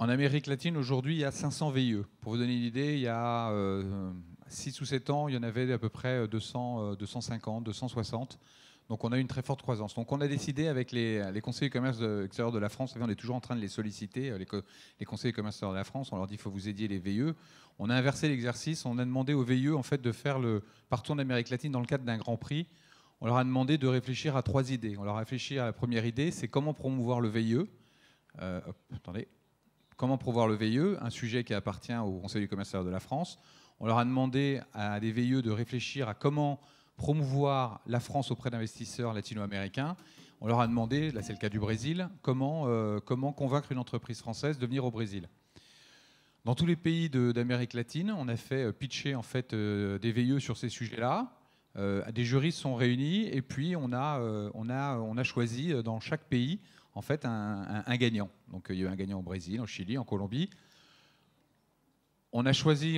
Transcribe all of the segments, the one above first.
En Amérique latine, aujourd'hui, il y a 500 VIE. Pour vous donner une idée, il y a 6 ou 7 ans, il y en avait à peu près 200, 250, 260. Donc on a une très forte croissance. Donc on a décidé avec les conseillers du commerce extérieur de la France, on est toujours en train de les solliciter, les conseillers du commerce extérieur de la France, on leur dit qu'il faut vous aider les VIE. On a inversé l'exercice, on a demandé aux VIE en fait, de faire le parcours d'Amérique latine dans le cadre d'un grand prix. On leur a demandé de réfléchir à 3 idées. On leur a réfléchi à la première idée, c'est comment promouvoir le VIE. Comment promouvoir le VIE, un sujet qui appartient au Conseil du commerce extérieur de la France. On leur a demandé à des VIE de réfléchir à comment promouvoir la France auprès d'investisseurs latino-américains. On leur a demandé, là c'est le cas du Brésil, comment convaincre une entreprise française de venir au Brésil. Dans tous les pays d'Amérique latine, on a fait pitcher en fait, des VIE sur ces sujets-là. Des juristes sont réunis et puis on a choisi dans chaque pays en fait, un gagnant. Donc il y a eu un gagnant au Brésil, au Chili, en Colombie. On a choisi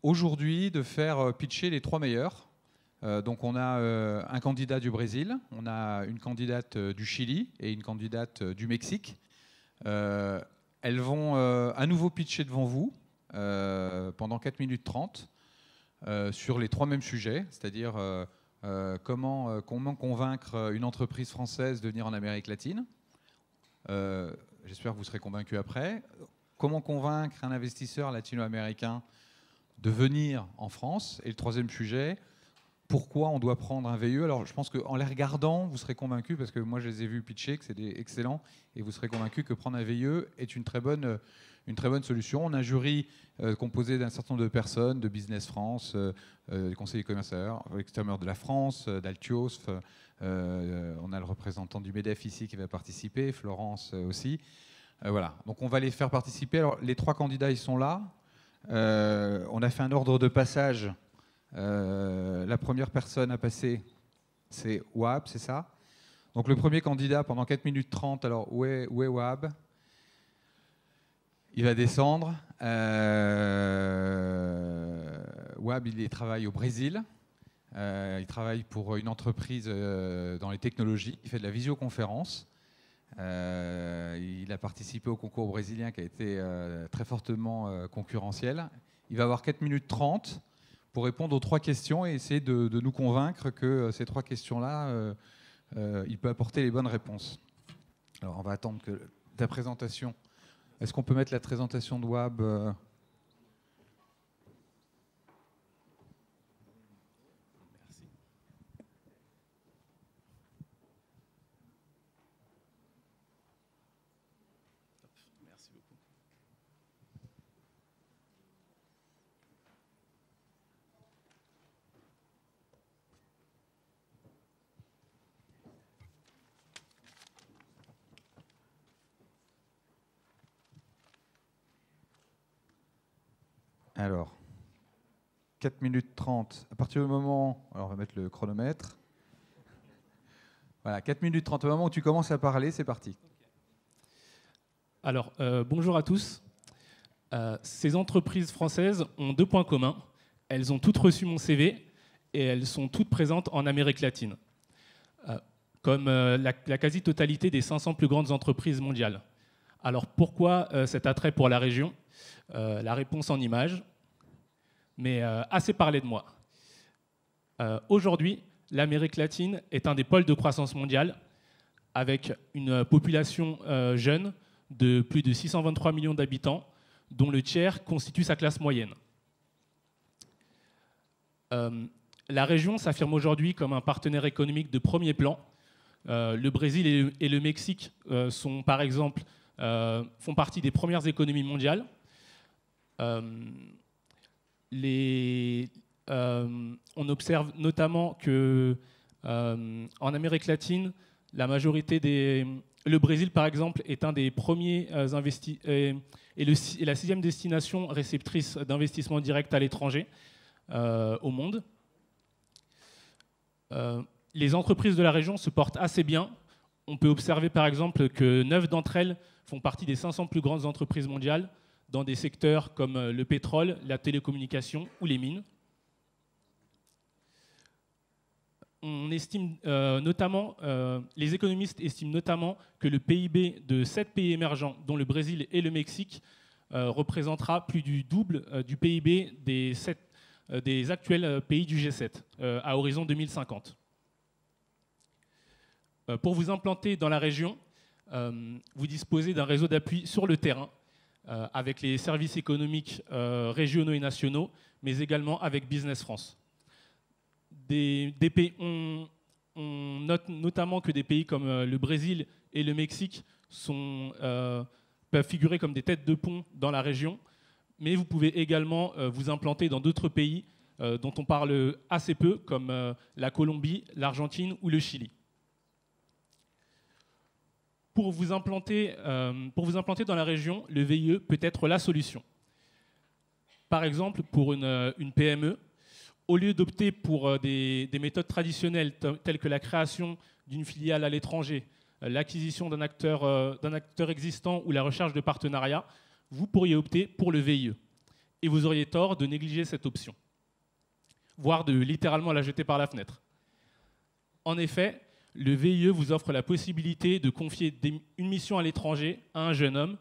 aujourd'hui de faire pitcher les 3 meilleurs. Donc on a un candidat du Brésil, on a une candidate du Chili et une candidate du Mexique. Elles vont à nouveau pitcher devant vous pendant 4 minutes 30 sur les 3 mêmes sujets, c'est-à-dire comment convaincre une entreprise française de venir en Amérique latine. J'espère que vous serez convaincus après. Comment convaincre un investisseur latino-américain de venir en France? Et le 3e sujet, pourquoi on doit prendre un VIE? Alors je pense qu'en les regardant, vous serez convaincus, parce que moi je les ai vus pitcher, que c'est excellent, et vous serez convaincus que prendre un VIE est une très bonne solution. On a un jury composé d'un certain nombre de personnes, de Business France, du Conseil du commerce extérieur de la France, d'Altios. On a le représentant du MEDEF ici qui va participer, Florence aussi. Voilà, donc on va les faire participer. Alors, les 3 candidats, ils sont là. On a fait un ordre de passage. La première personne à passer, c'est Wahab, c'est ça? Donc le premier candidat, pendant 4 minutes 30, alors où est Wahab? Il va descendre. Wahab, il travaille au Brésil. Il travaille pour une entreprise dans les technologies. Il fait de la visioconférence. Il a participé au concours brésilien qui a été très fortement concurrentiel. Il va avoir 4 minutes 30 pour répondre aux 3 questions et essayer de nous convaincre que ces 3 questions-là, il peut apporter les bonnes réponses. Alors, on va attendre que ta présentation... Est-ce qu'on peut mettre la présentation de Wahab Merci beaucoup. Alors, 4 minutes 30. À partir du moment... Alors, on va mettre le chronomètre. Voilà, 4 minutes 30. Au moment où tu commences à parler, c'est parti. Alors, bonjour à tous. Ces entreprises françaises ont 2 points communs. Elles ont toutes reçu mon CV et elles sont toutes présentes en Amérique latine, comme la quasi-totalité des 500 plus grandes entreprises mondiales. Alors, pourquoi cet attrait pour la région? La réponse en images, mais assez parlé de moi. Aujourd'hui, l'Amérique latine est un des pôles de croissance mondiale, avec une population jeune de plus de 623 millions d'habitants, dont le tiers constitue sa classe moyenne. La région s'affirme aujourd'hui comme un partenaire économique de premier plan. Le Brésil et le Mexique sont, par exemple, font partie des premières économies mondiales. On observe notamment que en Amérique latine, la majorité le Brésil, par exemple, est un des premiers et la 6e destination réceptrice d'investissements directs à l'étranger au monde. Les entreprises de la région se portent assez bien. On peut observer, par exemple, que 9 d'entre elles font partie des 500 plus grandes entreprises mondiales dans des secteurs comme le pétrole, la télécommunication ou les mines. On estime notamment, les économistes estiment notamment que le PIB de 7 pays émergents, dont le Brésil et le Mexique, représentera plus du double du PIB des actuels pays du G7 à horizon 2050. Pour vous implanter dans la région, vous disposez d'un réseau d'appui sur le terrain, avec les services économiques régionaux et nationaux, mais également avec Business France. On note notamment que des pays comme le Brésil et le Mexique peuvent figurer comme des têtes de pont dans la région, mais vous pouvez également vous implanter dans d'autres pays dont on parle assez peu, comme la Colombie, l'Argentine ou le Chili. Pour vous implanter dans la région, le VIE peut être la solution. Par exemple, pour une PME, au lieu d'opter pour des méthodes traditionnelles telles que la création d'une filiale à l'étranger, l'acquisition d'un acteur existant ou la recherche de partenariats, vous pourriez opter pour le VIE. Et vous auriez tort de négliger cette option, voire de littéralement la jeter par la fenêtre. En effet, le VIE vous offre la possibilité de confier une mission à l'étranger à un jeune homme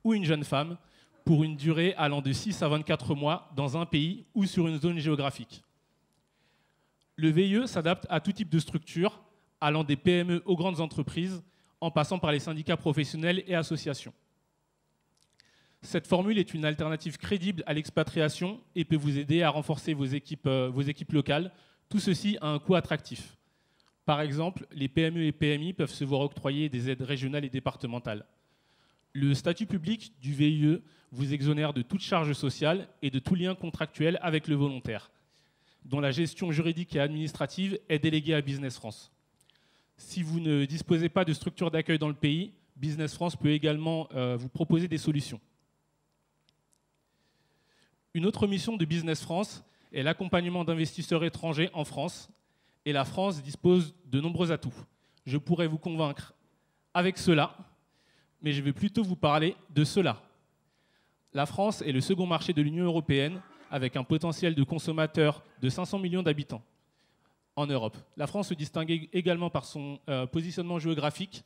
ou une jeune femme pour une durée allant de 6 à 24 mois dans un pays ou sur une zone géographique. Le VIE s'adapte à tout type de structure, allant des PME aux grandes entreprises, en passant par les syndicats professionnels et associations. Cette formule est une alternative crédible à l'expatriation et peut vous aider à renforcer vos équipes locales, tout ceci à un coût attractif. Par exemple, les PME et PMI peuvent se voir octroyer des aides régionales et départementales. Le statut public du VIE vous exonère de toute charge sociale et de tout lien contractuel avec le volontaire, dont la gestion juridique et administrative est déléguée à Business France. Si vous ne disposez pas de structure d'accueil dans le pays, Business France peut également vous proposer des solutions. Une autre mission de Business France est l'accompagnement d'investisseurs étrangers en France, et la France dispose de nombreux atouts. Je pourrais vous convaincre avec cela, mais je vais plutôt vous parler de cela. La France est le second marché de l'Union européenne, avec un potentiel de consommateurs de 500 millions d'habitants en Europe. La France se distingue également par son positionnement géographique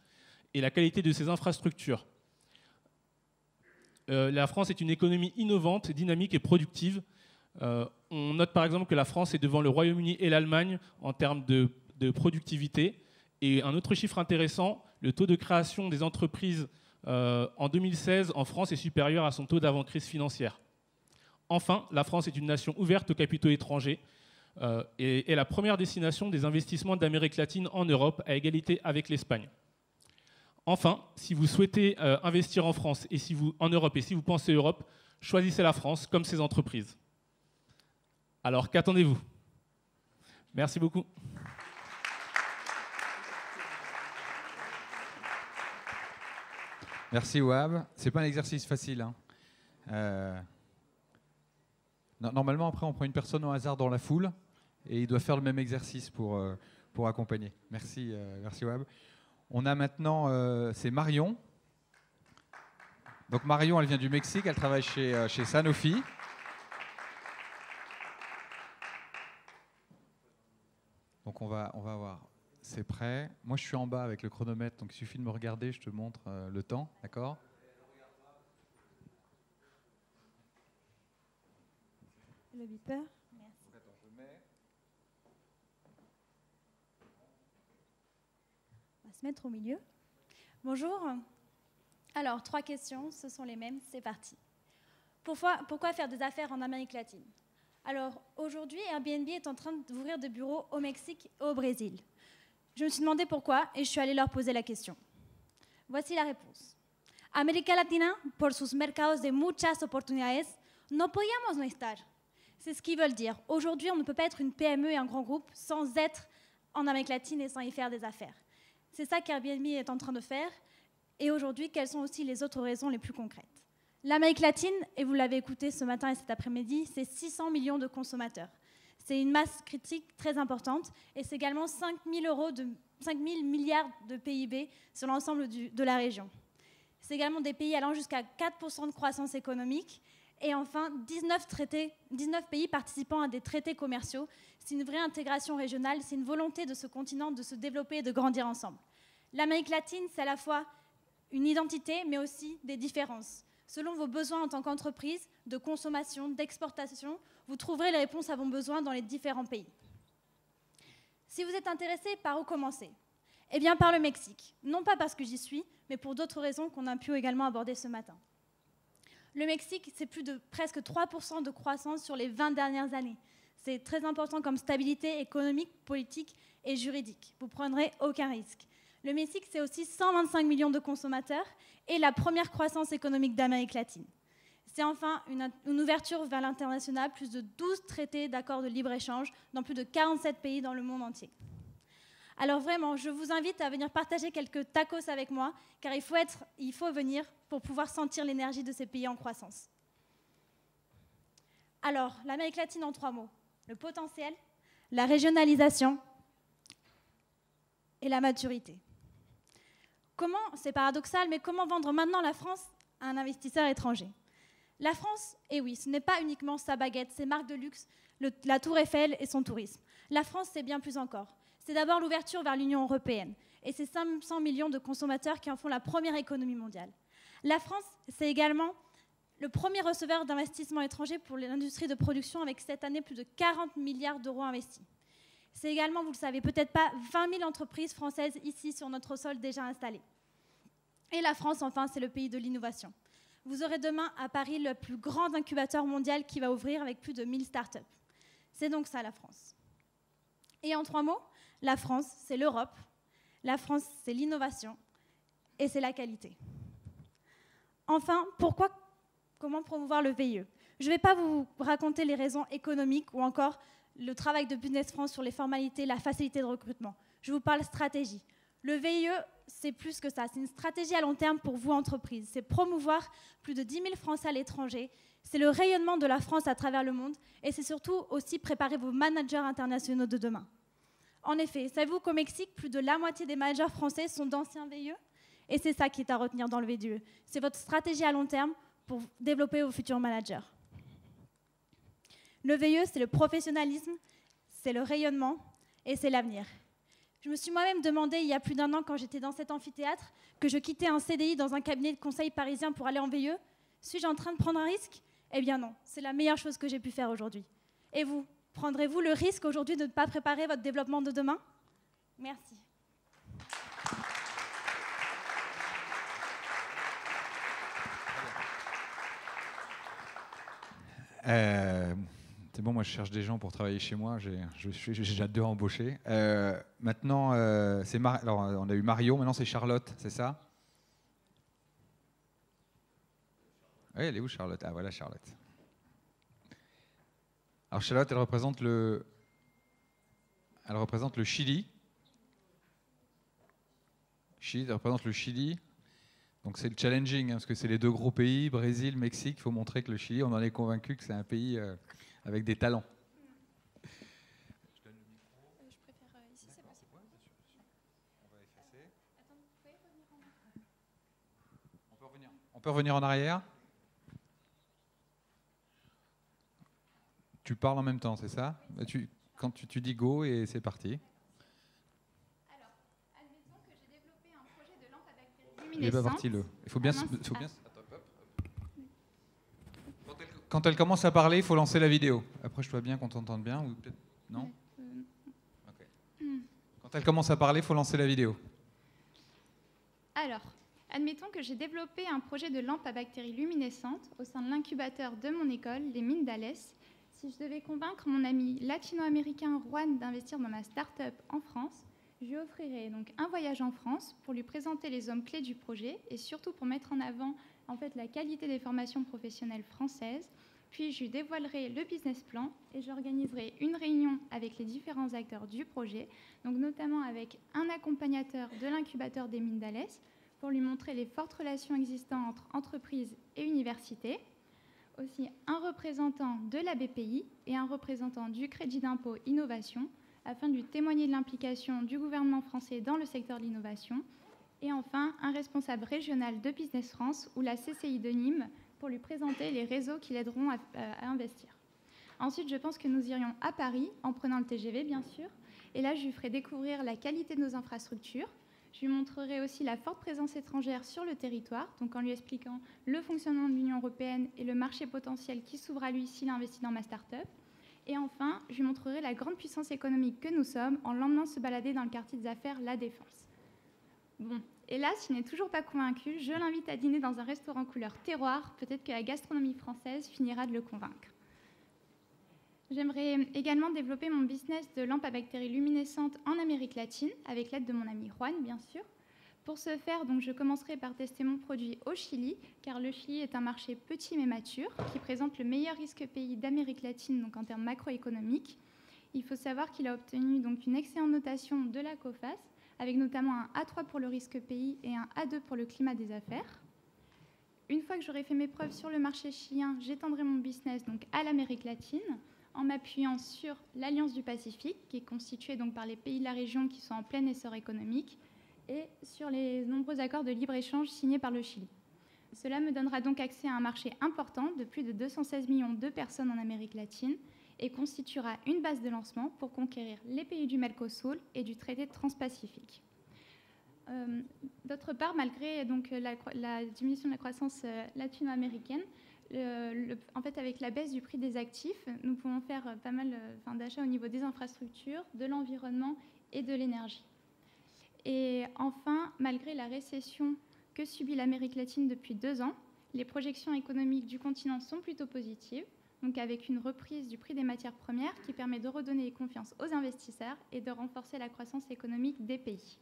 et la qualité de ses infrastructures. La France est une économie innovante, dynamique et productive. On note par exemple que la France est devant le Royaume-Uni et l'Allemagne en termes de productivité. Et un autre chiffre intéressant, le taux de création des entreprises en 2016 en France est supérieur à son taux d'avant-crise financière. Enfin, la France est une nation ouverte aux capitaux étrangers et est la première destination des investissements d'Amérique latine en Europe, à égalité avec l'Espagne. Enfin, si vous souhaitez investir en France et en Europe et si vous pensez Europe, choisissez la France comme ses entreprises. Alors, qu'attendez-vous? Merci beaucoup. Merci Wahab. C'est pas un exercice facile. Normalement, après, on prend une personne au hasard dans la foule et il doit faire le même exercice pour accompagner. Merci Wahab. On a maintenant, c'est Marion. Donc Marion, elle vient du Mexique, elle travaille chez Sanofi. Donc on va voir. C'est prêt. Moi, je suis en bas avec le chronomètre, donc il suffit de me regarder, je te montre le temps, d'accord? Le beeper. Merci. Attends, je mets. On va se mettre au milieu. Bonjour. Alors, 3 questions, ce sont les mêmes, c'est parti. Pourquoi faire des affaires en Amérique latine? Alors, aujourd'hui, Airbnb est en train d'ouvrir des bureaux au Mexique et au Brésil. Je me suis demandé pourquoi et je suis allée leur poser la question. Voici la réponse. América Latina, por sus mercados de muchas oportunidades, no podíamos no estar. C'est ce qu'ils veulent dire. Aujourd'hui, on ne peut pas être une PME et un grand groupe sans être en Amérique latine et sans y faire des affaires. C'est ça qu'Airbnb est en train de faire. Et aujourd'hui, quelles sont aussi les autres raisons les plus concrètes? L'Amérique latine, et vous l'avez écouté ce matin et cet après-midi, c'est 600 millions de consommateurs. C'est une masse critique très importante et c'est également 5 000 milliards de PIB sur l'ensemble de la région. C'est également des pays allant jusqu'à 4% de croissance économique et enfin 19 pays participant à des traités commerciaux. C'est une vraie intégration régionale, c'est une volonté de ce continent de se développer et de grandir ensemble. L'Amérique latine, c'est à la fois une identité mais aussi des différences. Selon vos besoins en tant qu'entreprise, de consommation, d'exportation, vous trouverez les réponses à vos besoins dans les différents pays. Si vous êtes intéressé, par où commencer? Eh bien, par le Mexique. Non pas parce que j'y suis, mais pour d'autres raisons qu'on a pu également aborder ce matin. Le Mexique, c'est plus de presque 3% de croissance sur les 20 dernières années. C'est très important comme stabilité économique, politique et juridique. Vous ne prendrez aucun risque. Le Mexique, c'est aussi 125 millions de consommateurs et la première croissance économique d'Amérique latine. C'est enfin une ouverture vers l'international, plus de 12 traités d'accords de libre-échange dans plus de 47 pays dans le monde entier. Alors vraiment, je vous invite à venir partager quelques tacos avec moi, car il faut venir pour pouvoir sentir l'énergie de ces pays en croissance. Alors, l'Amérique latine en 3 mots. Le potentiel, la régionalisation et la maturité. C'est paradoxal, mais comment vendre maintenant la France à un investisseur étranger? La France, eh oui, ce n'est pas uniquement sa baguette, ses marques de luxe, la Tour Eiffel et son tourisme. La France, c'est bien plus encore. C'est d'abord l'ouverture vers l'Union européenne et ses 500 millions de consommateurs qui en font la première économie mondiale. La France, c'est également le premier receveur d'investissements étrangers pour l'industrie de production avec cette année plus de 40 milliards d'euros investis. C'est également, vous ne le savez peut-être pas, 20 000 entreprises françaises ici sur notre sol déjà installées. Et la France, enfin, c'est le pays de l'innovation. Vous aurez demain à Paris le plus grand incubateur mondial qui va ouvrir avec plus de 1000 startups. C'est donc ça la France. Et en 3 mots, la France, c'est l'Europe, la France, c'est l'innovation et c'est la qualité. Enfin, comment promouvoir le VIE? Je ne vais pas vous raconter les raisons économiques ou encore le travail de Business France sur les formalités, la facilité de recrutement. Je vous parle stratégie. Le VIE, c'est plus que ça. C'est une stratégie à long terme pour vous, entreprise. C'est promouvoir plus de 10 000 Français à l'étranger. C'est le rayonnement de la France à travers le monde. Et c'est surtout aussi préparer vos managers internationaux de demain. En effet, savez-vous qu'au Mexique, plus de la moitié des managers français sont d'anciens VIE? Et c'est ça qui est à retenir dans le VIE. C'est votre stratégie à long terme pour développer vos futurs managers. Le VIE, c'est le professionnalisme, c'est le rayonnement et c'est l'avenir. Je me suis moi-même demandé, il y a plus d'1 an, quand j'étais dans cet amphithéâtre, que je quittais un CDI dans un cabinet de conseil parisien pour aller en VIE. Suis-je en train de prendre un risque? Eh bien non, c'est la meilleure chose que j'ai pu faire aujourd'hui. Et vous, prendrez-vous le risque aujourd'hui de ne pas préparer votre développement de demain? Merci. C'est bon, moi je cherche des gens pour travailler chez moi, j'ai déjà 2 embauchés. Maintenant, alors, on a eu Mario, maintenant c'est Charlotte, c'est ça? Oui, elle est où Charlotte? Ah voilà Charlotte. Alors Charlotte, elle représente le Chili. Elle représente le Chili. Donc c'est le challenging, hein, parce que c'est les 2 gros pays, Brésil, Mexique. Il faut montrer que le Chili, on en est convaincu que c'est un pays avec des talents. Je donne le micro. Je préfère ici, c'est possible. Oui, bien sûr. On va effacer. Attends, vous pouvez revenir en arrière. On peut revenir en arrière. Tu parles en même temps, c'est ça? Quand tu dis go et c'est parti. Alors, admettons que j'ai développé un projet de lampe à bactéries Il luminescentes. est pas parti le. Il faut bien. Quand elle commence à parler, il faut lancer la vidéo. Après, je dois bien qu'on t'entende bien ou peut-être non. Okay. Quand elle commence à parler, il faut lancer la vidéo. Alors, admettons que j'ai développé un projet de lampe à bactéries luminescentes au sein de l'incubateur de mon école, les mines d'Alès. Si je devais convaincre mon ami latino-américain Juan d'investir dans ma start-up en France, je lui offrirais donc un voyage en France pour lui présenter les hommes clés du projet et surtout pour mettre en avant la qualité des formations professionnelles françaises. Puis je lui dévoilerai le business plan et j'organiserai une réunion avec les différents acteurs du projet, donc notamment avec un accompagnateur de l'incubateur des mines d'Alès pour lui montrer les fortes relations existantes entre entreprises et universités, aussi un représentant de la BPI et un représentant du Crédit d'impôt Innovation afin de lui témoigner de l'implication du gouvernement français dans le secteur de l'innovation, et enfin un responsable régional de Business France ou la CCI de Nîmes pour lui présenter les réseaux qui l'aideront à investir. Ensuite, je pense que nous irions à Paris en prenant le TGV, bien sûr, et là, je lui ferai découvrir la qualité de nos infrastructures. Je lui montrerai aussi la forte présence étrangère sur le territoire, donc en lui expliquant le fonctionnement de l'Union européenne et le marché potentiel qui s'ouvre à lui s'il investit dans ma start-up. Et enfin, je lui montrerai la grande puissance économique que nous sommes en l'emmenant se balader dans le quartier des affaires La Défense. Bon, hélas, il n'est toujours pas convaincu. Je l'invite à dîner dans un restaurant couleur terroir. Peut-être que la gastronomie française finira de le convaincre. J'aimerais également développer mon business de lampes à bactéries luminescentes en Amérique latine, avec l'aide de mon ami Juan, bien sûr. Pour ce faire, donc, je commencerai par tester mon produit au Chili, car le Chili est un marché petit mais mature, qui présente le meilleur risque pays d'Amérique latine, donc en termes macroéconomiques. Il faut savoir qu'il a obtenu donc, une excellente notation de la COFAS, avec notamment un A3 pour le risque pays et un A2 pour le climat des affaires. Une fois que j'aurai fait mes preuves sur le marché chilien, j'étendrai mon business donc, à l'Amérique latine, en m'appuyant sur l'Alliance du Pacifique, qui est constituée donc par les pays de la région qui sont en plein essor économique, et sur les nombreux accords de libre-échange signés par le Chili. Cela me donnera donc accès à un marché important de plus de 216 millions de personnes en Amérique latine et constituera une base de lancement pour conquérir les pays du Mercosur et du traité transpacifique. D'autre part, malgré donc, la diminution de la croissance latino-américaine, en fait, avec la baisse du prix des actifs, nous pouvons faire pas mal d'achats au niveau des infrastructures, de l'environnement et de l'énergie. Et enfin, malgré la récession que subit l'Amérique latine depuis 2 ans, les projections économiques du continent sont plutôt positives, donc avec une reprise du prix des matières premières qui permet de redonner confiance aux investisseurs et de renforcer la croissance économique des pays.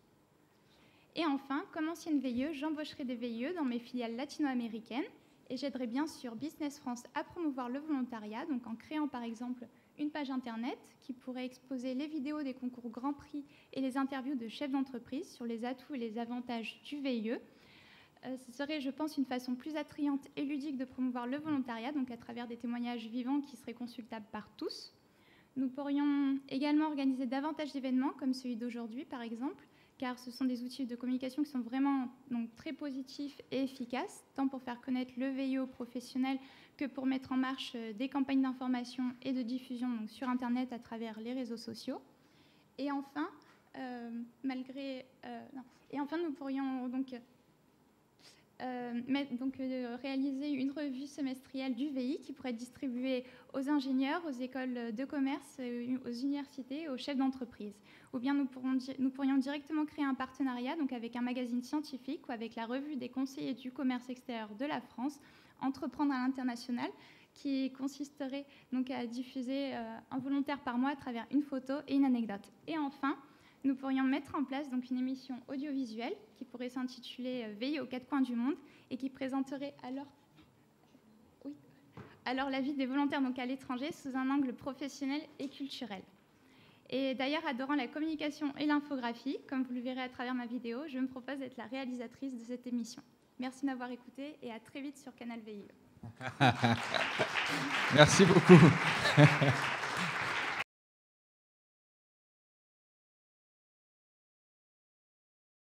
Et enfin, comme ancienne VIE, j'embaucherai des VIE dans mes filiales latino-américaines et j'aiderai bien sûr Business France à promouvoir le volontariat, donc en créant par exemple une page internet qui pourrait exposer les vidéos des concours Grand Prix et les interviews de chefs d'entreprise sur les atouts et les avantages du VIE. Ce serait, je pense, une façon plus attrayante et ludique de promouvoir le volontariat, donc à travers des témoignages vivants qui seraient consultables par tous. Nous pourrions également organiser davantage d'événements comme celui d'aujourd'hui, par exemple, car ce sont des outils de communication qui sont vraiment donc, très positifs et efficaces, tant pour faire connaître le VIE aux professionnels que pour mettre en marche des campagnes d'information et de diffusion donc, sur Internet à travers les réseaux sociaux. Et enfin, nous pourrions donc réaliser une revue semestrielle du VI qui pourrait être distribuée aux ingénieurs, aux écoles de commerce, aux universités, aux chefs d'entreprise. Ou bien nous pourrions directement créer un partenariat donc avec un magazine scientifique ou avec la revue des conseillers du commerce extérieur de la France, Entreprendre à l'international, qui consisterait donc à diffuser un volontaire par mois à travers une photo et une anecdote. Et enfin, nous pourrions mettre en place donc une émission audiovisuelle qui pourrait s'intituler Veiller aux 4 coins du monde et qui présenterait alors la vie des volontaires donc à l'étranger sous un angle professionnel et culturel. Et d'ailleurs, adorant la communication et l'infographie, comme vous le verrez à travers ma vidéo, je me propose d'être la réalisatrice de cette émission. Merci de m'avoir écouté et à très vite sur Canal VIE. Merci beaucoup.